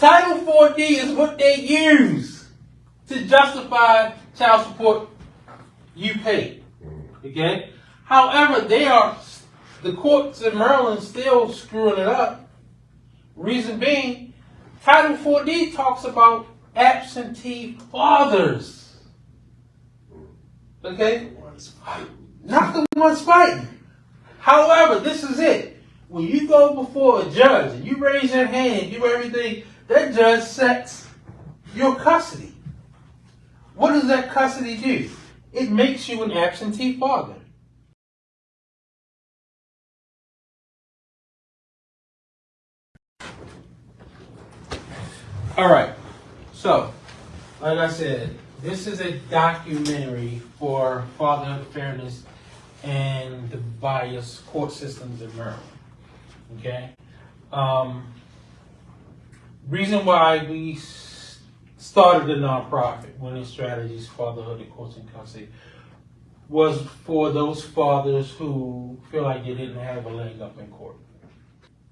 Title 4D is what they use to justify child support you pay. Okay? However, the courts in Maryland still screwing it up. Reason being, Title 4D talks about absentee fathers. Okay? Not the ones fighting. However, this is it. When you go before a judge and you raise your hand and do everything, that judge sets your custody. What does that custody do? It makes you an absentee father. All right. So, like I said, this is a documentary for fatherhood fairness and the biased court systems in Maryland. Okay? Reason why we started the nonprofit, Winning Strategies, Fatherhood and Courts and Custody, was for those fathers who feel like they didn't have a leg up in court.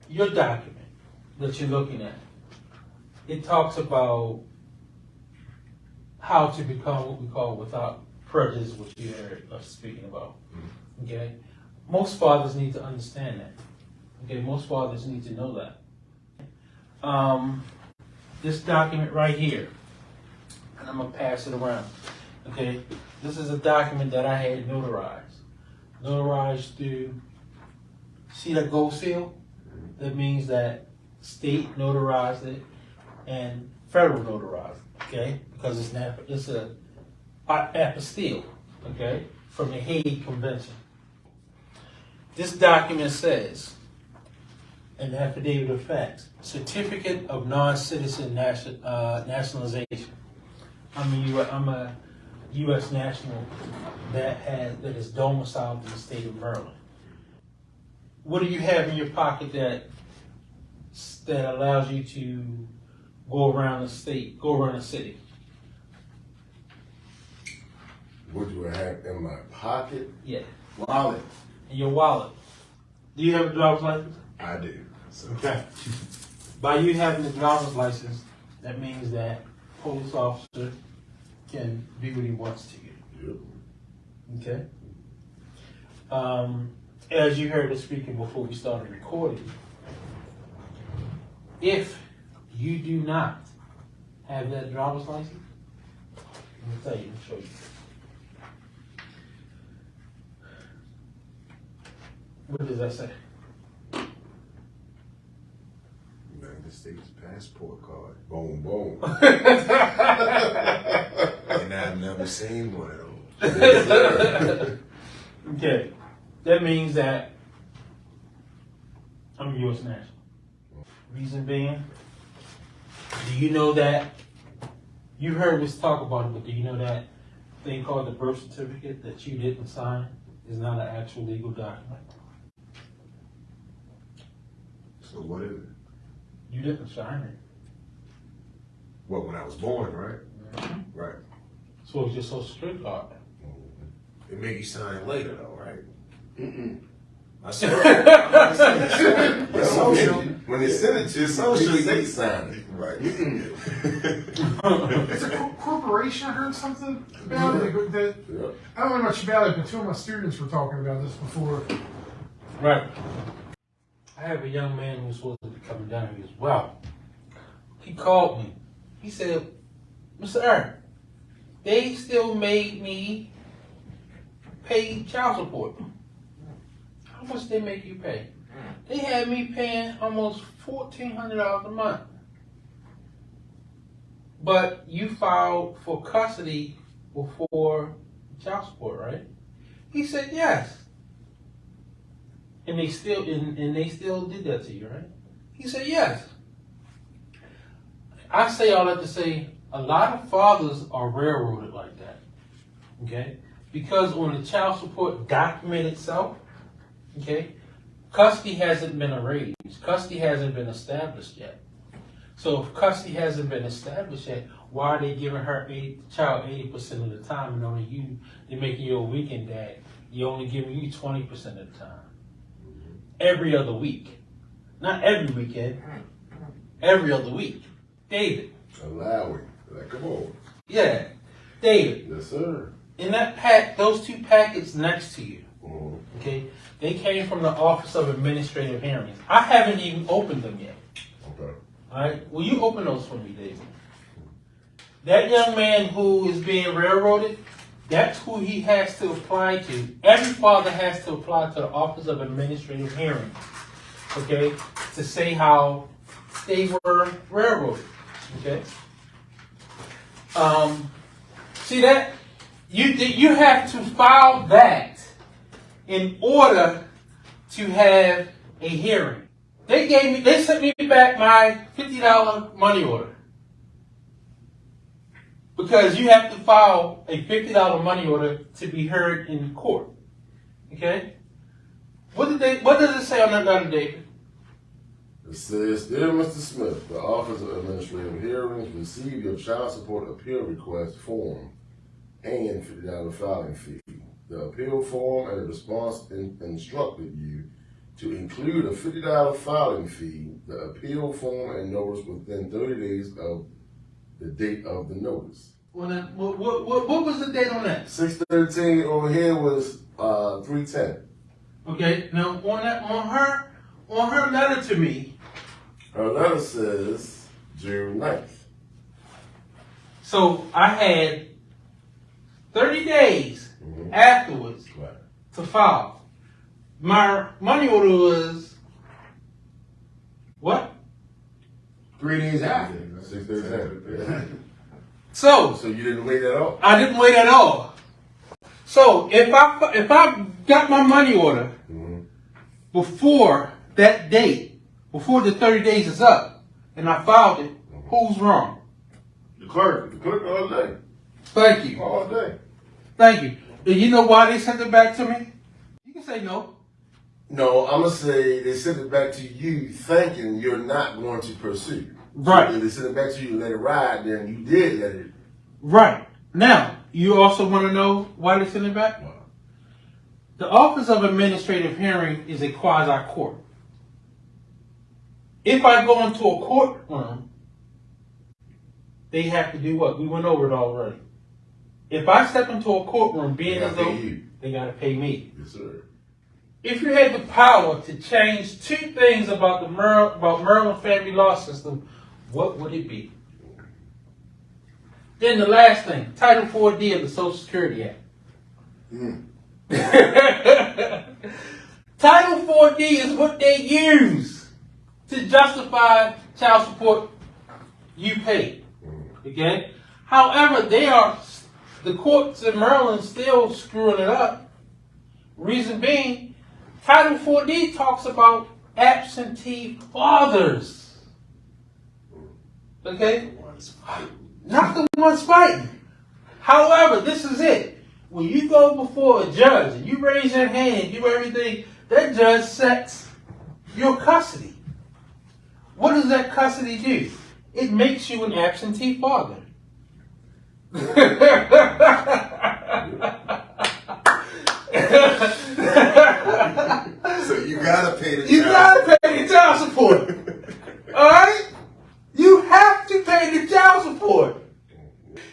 Your document that you're looking at, it talks about how to become what we call without prejudice, which you heard us speaking about. Okay? Most fathers need to understand that. Okay, most fathers need to know that. This document right here, and I'm going to pass it around. Okay, this is a document that I had notarized. Notarized through, see that gold seal? That means that state notarized it and federal notarized it, okay? Because it's a apostille, okay, from the Hague Convention. This document says, an affidavit of facts, certificate of non-citizen nationalization. I'm a U.S. national that is domiciled in the state of Maryland. What do you have in your pocket that allows you to go around the state, go around the city? What do I have in my pocket? Yeah. Wallet. In your wallet. Do you have a driver's license? I do. So. Okay. By you having a driver's license, that means that police officer can do what he wants to you. Yep. Okay. As you heard us speaking before we started recording, if you do not have that driver's license, let me tell you, let me show you. What does that say? United States passport card. Boom, boom. And I've never seen one of those. Okay. That means that I'm a U.S. national. Reason being, do you know that, you heard us talk about it, but do you know that thing called the birth certificate that you didn't sign is not an actual legal document? So what is it? You didn't sign it. Well, when I was born, right? Mm-hmm. Right. So it's just so strict on it. It made you sign later, though, right? Mm-mm. I said, when they send it to you, social, they sign it. Right. It's a corporation. I heard something about it. Yep. I don't know much about it, but two of my students were talking about this before. Right. I have a young man who's supposed to be coming down here as well. He called me. He said, Mr. Aaron, they still made me pay child support. How much they make you pay? They had me paying almost $1,400 a month. But you filed for custody before child support, right? He said yes. And they still did that to you, right? He said yes. I say all that to say a lot of fathers are railroaded like that. Okay? Because on the child support document itself, okay, custody hasn't been arranged. Custody hasn't been established yet. So if custody hasn't been established yet, why are they giving the child 80% of the time and only you, they're making you a weekend dad, you're only giving you 20% of the time? Every other week. Not every weekend, every other week. David. Allowing. Like, come on. Yeah, David. Yes, sir. In that pack, those two packets next to you, Mm-hmm. okay, they came from the Office of Administrative Hearings. I haven't even opened them yet. Okay. All right, will you open those for me, David? That young man who is being railroaded, that's who he has to apply to. Every father has to apply to the Office of Administrative Hearings, okay, to say how they were railroaded, okay? See that? You have to file that in order to have a hearing. They sent me back my $50 money order. Because you have to file a $50 money order to be heard in court. Okay? What does it say on that letter, David? It says, Dear Mr. Smith, the Office of Administrative Hearings received your child support appeal request form and $50 filing fee. The appeal form and the response instructed you to include a $50 filing fee, the appeal form and notice within 30 days of the date of the notice. Well, then, what was the date on that? 6/13 over here was 3/10. Okay, now on her letter to me. Her letter says June 9th. So I had 30 days afterwards Right. to file. My money order was what? 3 days after. 6/13. So So you didn't wait at all? I didn't wait at all. So if I got my money order before that date, before the 30 days is up, and I filed it, who's wrong? The clerk all day. Thank you. All day. Thank you. Do you know why they sent it back to me? You can say no. No, I'm going to say they sent it back to you thinking you're not going to pursue. Right. So if they sent it back to you and let it ride, then you did let it. Right. Now, you also want to know why they sent it back? Wow. The Office of Administrative Hearing is a quasi-court. If I go into a courtroom, they have to do what? We went over it already. If I step into a courtroom being as though they got to pay me. Yes, sir. If you had the power to change two things about Maryland family law system, what would it be? Then the last thing, Title 4D of the Social Security Act. Title 4D is what they use to justify child support you pay. Okay? However, the courts in Maryland still screwing it up. Reason being, Title 4D talks about absentee fathers. Okay? Not the ones fighting. However, this is it. When you go before a judge and you raise your hand, do everything, that judge sets your custody. What does that custody do? It makes you an absentee father. So you got to pay the You gotta pay the child support. Alright? You have to pay the child support.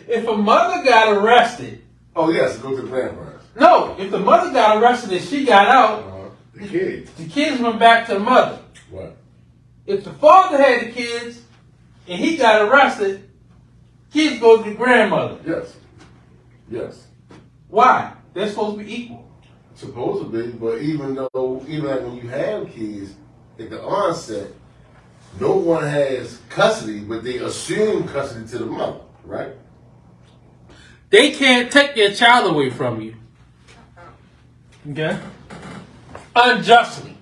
If a mother got arrested. Oh, yes, go to the grandparents. No, if the mother got arrested and she got out, The kids. the kids went back to the mother. What? If the father had the kids and he got arrested, kids go to the grandmother. Yes. Yes. Why? They're supposed to be equal. Supposed to be, but even like when you have kids, at the onset, no one has custody, but they assume custody to the mother, right? They can't take their child away from you. Okay? Unjustly.